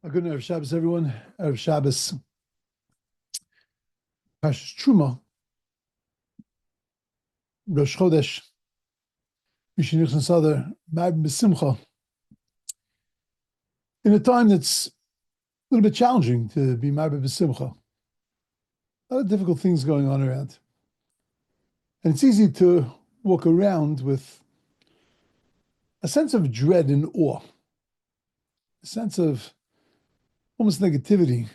A good Erev Shabbos, everyone. Erev Shabbos. Parshas Terumah, Rosh Chodesh, Mishenichnas Adar, Ma'abim B'Simcha. In a time that's a little bit challenging to be Ma'abim B'Simcha. A lot of difficult things going on around. And it's easy to walk around with a sense of dread and awe, a sense of almost negativity,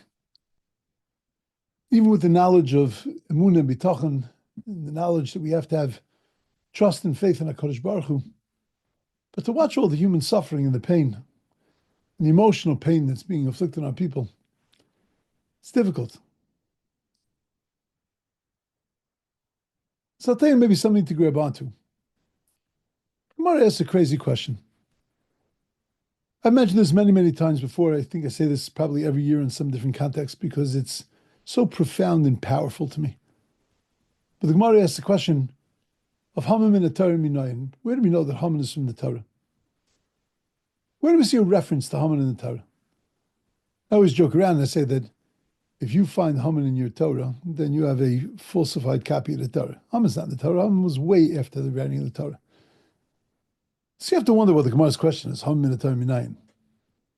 even with the knowledge of emunah and bitachon, the knowledge that we have to have trust and faith in HaKadosh Baruch Hu. But to watch all the human suffering and the pain, and the emotional pain that's being inflicted on people, it's difficult. So I'll tell you maybe something to grab onto. Gemara asks a crazy question. I've mentioned this many, many times before. I think I say this probably every year in some different context because it's so profound and powerful to me. But the Gemara asks the question of Haman in the Torah Minayin. Where do we know that Haman is from the Torah? Where do we see a reference to Haman in the Torah? I always joke around and I say that if you find Haman in your Torah, then you have a falsified copy of the Torah. Haman's not in the Torah. Haman was way after the writing of the Torah. So you have to wonder what the Gemara's question is. Haman in the Torah Minayin.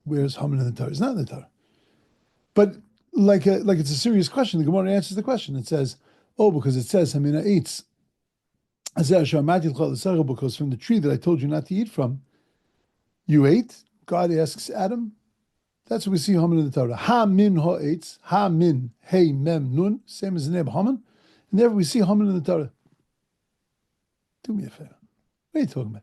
Where's Haman in the Torah? It's not in the Torah. But like it's a serious question, the Gemara answers the question. It says, because it says Hamina eats. Because from the tree that I told you not to eat from, you ate. God asks Adam. That's what we see Haman in the Torah. Ha min ha eitz. Ha min hey mem nun. Same as the name Haman. And there we see Haman in the Torah. Do me a favor. What are you talking about?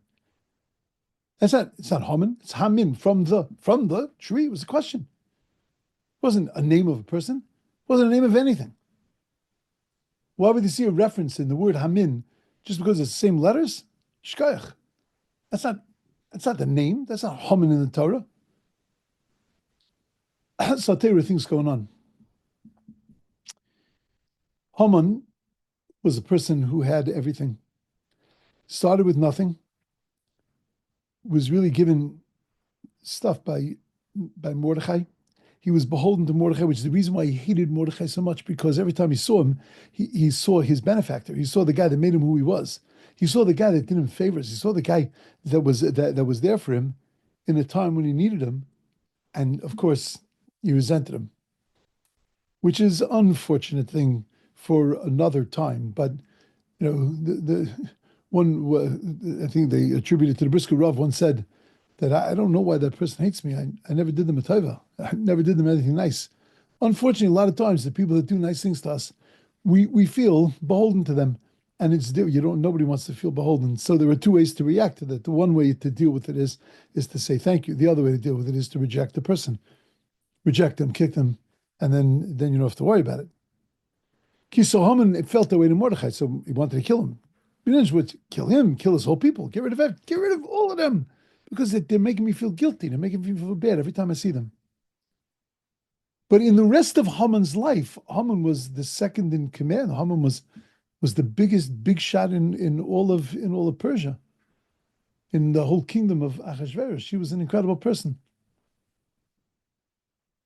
It's not Haman. It's Hamin from the tree. It was a question. It wasn't a name of a person. It wasn't a name of anything. Why would you see a reference in the word Hamin just because it's the same letters? Shkayach. That's not the name. That's not Haman in the Torah. So I'll tell you what things going on. Haman was a person who had everything. Started with nothing. Was really given stuff by Mordechai. He was beholden to Mordechai, which is the reason why he hated Mordechai so much, because every time he saw him, he saw his benefactor. He saw the guy that made him who he was. He saw the guy that did him favors. He saw the guy that was there for him in a time when he needed him. And of course, he resented him, which is an unfortunate thing for another time. But, the one, I think they attributed to the Brisker Rav, once said that I don't know why that person hates me. I never did them a tova. I never did them anything nice. Unfortunately, a lot of times the people that do nice things to us, we feel beholden to them, and nobody wants to feel beholden. So there are two ways to react to that. The one way to deal with it is to say thank you. The other way to deal with it is to reject the person, reject them, kick them, and then you don't have to worry about it. So Haman felt that way to Mordechai, so he wanted to kill him. He would kill him, kill his whole people, get rid of all of them, because they're making me feel guilty. They're making me feel bad every time I see them. But in the rest of Haman's life, Haman was the second in command. Haman was the biggest big shot in all of Persia, in the whole kingdom of Achashverosh. She was an incredible person.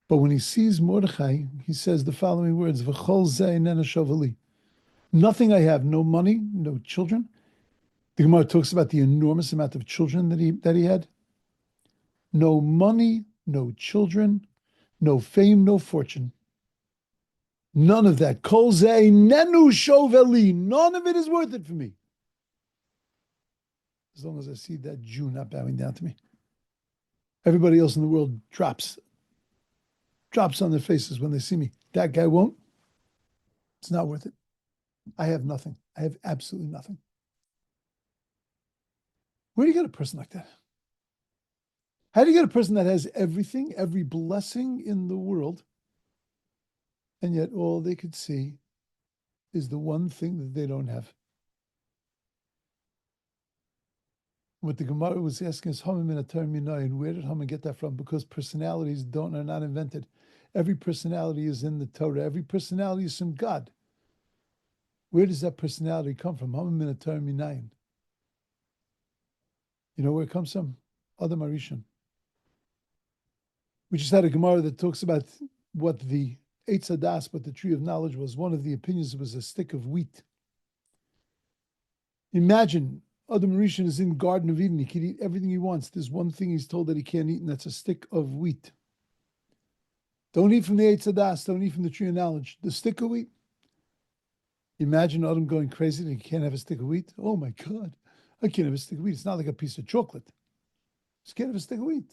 But when he sees Mordechai, he says the following words: "V'chol zeh einena shoveli." Nothing I have, no money, no children. The Gemara talks about the enormous amount of children that he had. No money, no children, no fame, no fortune. None of that. Kol zeh einenu shoveli. None of it is worth it for me. As long as I see that Jew not bowing down to me. Everybody else in the world drops on their faces when they see me. That guy won't. It's not worth it. I have nothing. I have absolutely nothing. Where do you get a person like that? How do you get a person that has everything, every blessing in the world, and yet all they could see is the one thing that they don't have? What the Gemara was asking is, Haman min atar minayin. Where did Haman get that from? Because personalities are not invented. Every personality is in the Torah. Every personality is from God. Where does that personality come from? Haman min atar minayin. You know where it comes from? Adam Arishon. We just had a Gemara that talks about what the Eitz Hadas, what the tree of knowledge was. One of the opinions was a stick of wheat. Imagine Adam Rishon is in Garden of Eden. He can eat everything he wants. There's one thing he's told that he can't eat, and that's a stick of wheat. Don't eat from the Eitz Hadas. Don't eat from the tree of knowledge. The stick of wheat. Imagine Adam going crazy that he can't have a stick of wheat. Oh my God, I can't have a stick of wheat. It's not like a piece of chocolate. Just can't have a stick of wheat.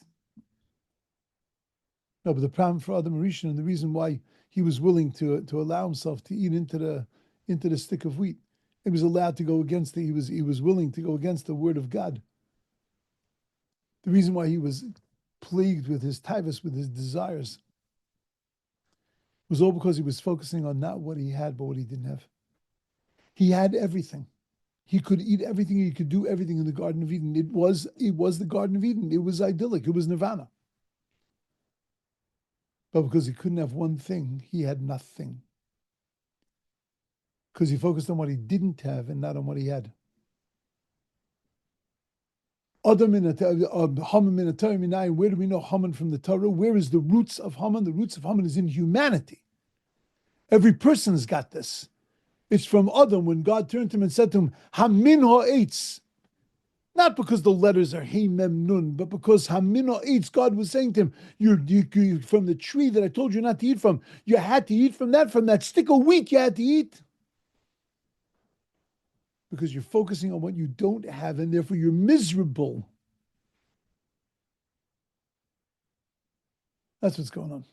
No, but the problem for Adam Rishon, and the reason why he was willing to allow himself to eat into the stick of wheat, he was allowed to go against it. He was willing to go against the word of God. The reason why he was plagued with his tivus, with his desires, was all because he was focusing on not what he had, but what he didn't have. He had everything. He could eat everything. He could do everything in the Garden of Eden. It was the Garden of Eden. It was idyllic. It was nirvana. But because he couldn't have one thing, he had nothing. Because he focused on what he didn't have and not on what he had. Adam in Haman in a Torah, where do we know Haman from the Torah? Where is the roots of Haman? The roots of Haman is in humanity. Every person's got this. It's from Adam when God turned to him and said to him, Hamin ha'etz. Not because the letters are He Mem Nun, but because Hamin ha'etz, God was saying to him, you from the tree that I told you not to eat from, you had to eat from that stick of wheat you had to eat. Because you're focusing on what you don't have, and therefore you're miserable. That's what's going on.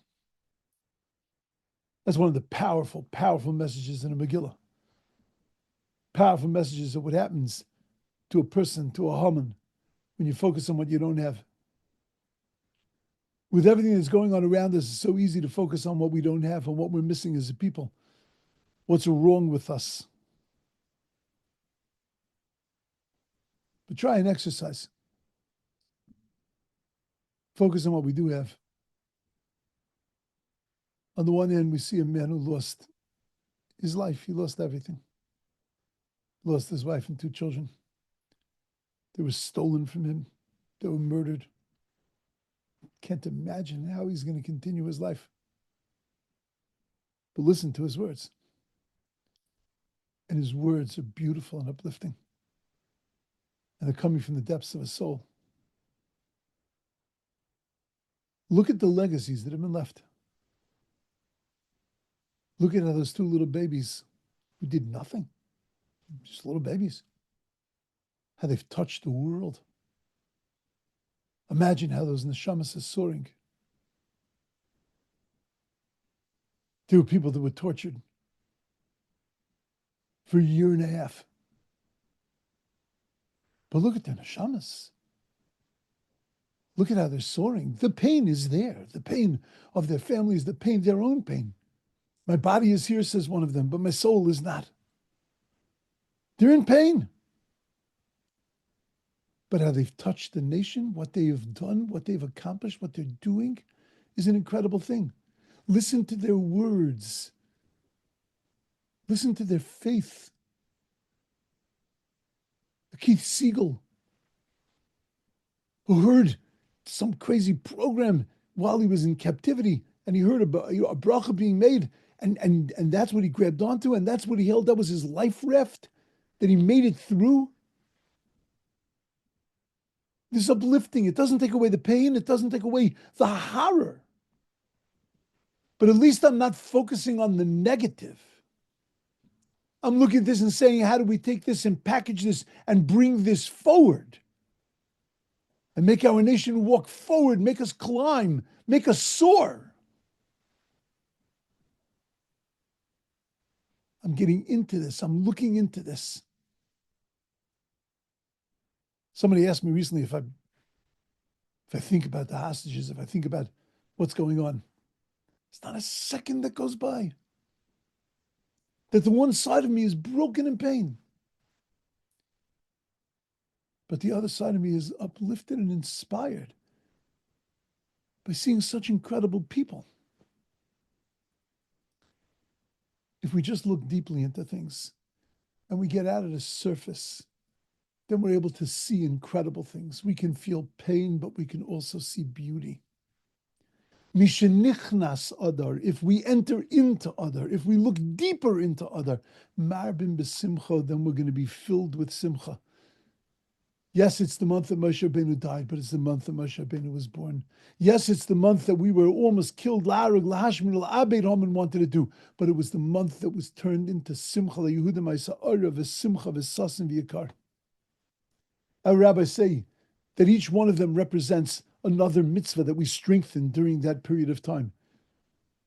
That's one of the powerful, powerful messages in the Megillah. Powerful messages of what happens to a person, to a Haman, when you focus on what you don't have. With everything that's going on around us, it's so easy to focus on what we don't have and what we're missing as a people. What's wrong with us? But try and exercise. Focus on what we do have. On the one hand, we see a man who lost his life. He lost everything. Lost his wife and 2 children. They were stolen from him. They were murdered. Can't imagine how he's going to continue his life. But listen to his words. And his words are beautiful and uplifting. And they're coming from the depths of his soul. Look at the legacies that have been left. Look at how those 2 little babies who did nothing, just little babies, how they've touched the world. Imagine how those neshamas are soaring. There were people that were tortured for a year and a half. But look at their neshamas. Look at how they're soaring. The pain is there. The pain of their families, the pain, their own pain. My body is here, says one of them, but my soul is not. They're in pain. But how they've touched the nation, what they have done, what they've accomplished, what they're doing is an incredible thing. Listen to their words. Listen to their faith. Keith Siegel, who heard some crazy program while he was in captivity, and he heard a bracha being made, and that's what he grabbed onto, and that's what he held. That was his life raft, that he made it through. This is uplifting. It doesn't take away the pain. It doesn't take away the horror. But at least I'm not focusing on the negative. I'm looking at this and saying, how do we take this and package this and bring this forward? And make our nation walk forward, make us climb, make us soar. I'm getting into this. I'm looking into this. Somebody asked me recently if I think about the hostages, if I think about what's going on. It's not a second that goes by that the one side of me is broken in pain. But the other side of me is uplifted and inspired by seeing such incredible people. If we just look deeply into things and we get out of the surface, then we're able to see incredible things. We can feel pain, but we can also see beauty. Mishenichnas Adar, if we enter into Adar, if we look deeper into Adar, Marbin Besimcha, then we're going to be filled with Simcha. Yes, it's the month that Moshe Rabbeinu died, but it's the month that Moshe Rabbeinu was born. Yes, it's the month that we were almost killed, La'arug, Lahashmin, La'abed Haman wanted to do, but it was the month that was turned into Simcha, Yehuda Ma'isa Ara, V'Simcha, V'Sasim, V'Yikar. Our rabbis say that each one of them represents another mitzvah that we strengthen during that period of time.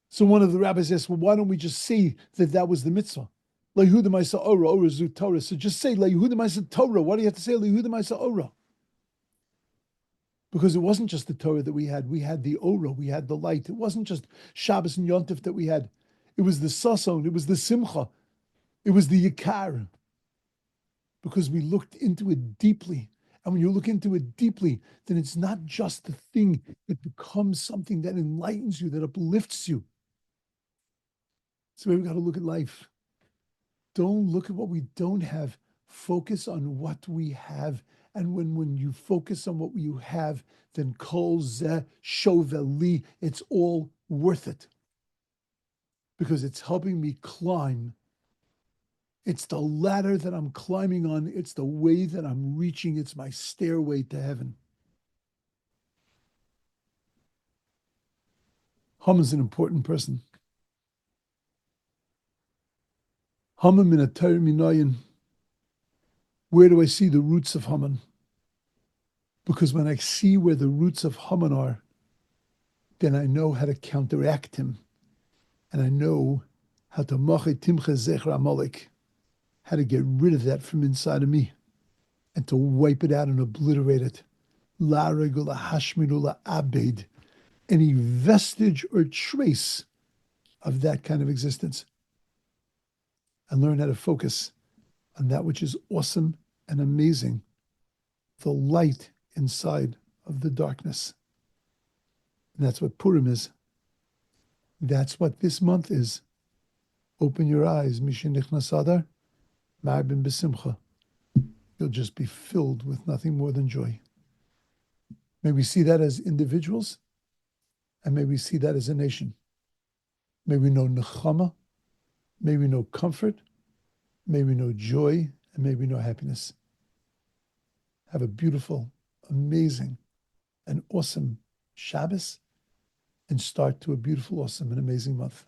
So one of the rabbis asked, well, why don't we just say that that was the mitzvah? Le'Yehuda Ma'isa Ora, Ora Zu Torah. So just say Le'Yehuda Ma'isa Torah. Why do you have to say Le'Yehuda Ma'isa Ora? Because it wasn't just the Torah that we had the Ora, we had the light. It wasn't just Shabbos and Yontif that we had. It was the Sason, it was the Simcha, it was the Yikar. Because we looked into it deeply. And when you look into it deeply, then it's not just the thing, it becomes something that enlightens you, that uplifts you. So we've got to look at life. Don't look at what we don't have. Focus on what we have. And when you focus on what you have, then kol zeh shoveli, it's all worth it. Because it's helping me climb. It's the ladder that I'm climbing on. It's the way that I'm reaching. It's my stairway to heaven. Haman's an important person. Haman min atayr minayin. Where do I see the roots of Haman? Because when I see where the roots of Haman are, then I know how to counteract him. And I know how to machet timche zecher amalek, how to get rid of that from inside of me and to wipe it out and obliterate it. La regula hashminula abed, any vestige or trace of that kind of existence. And learn how to focus on that which is awesome and amazing, the light inside of the darkness. And that's what Purim is. That's what this month is. Open your eyes, Mishenichnas Adar, Marbin Besimcha. You'll just be filled with nothing more than joy. May we see that as individuals, and may we see that as a nation. May we know nechama, may we know comfort, may we know joy, and may we know happiness. Have a beautiful, amazing, and awesome Shabbos, and start to a beautiful, awesome, and amazing month.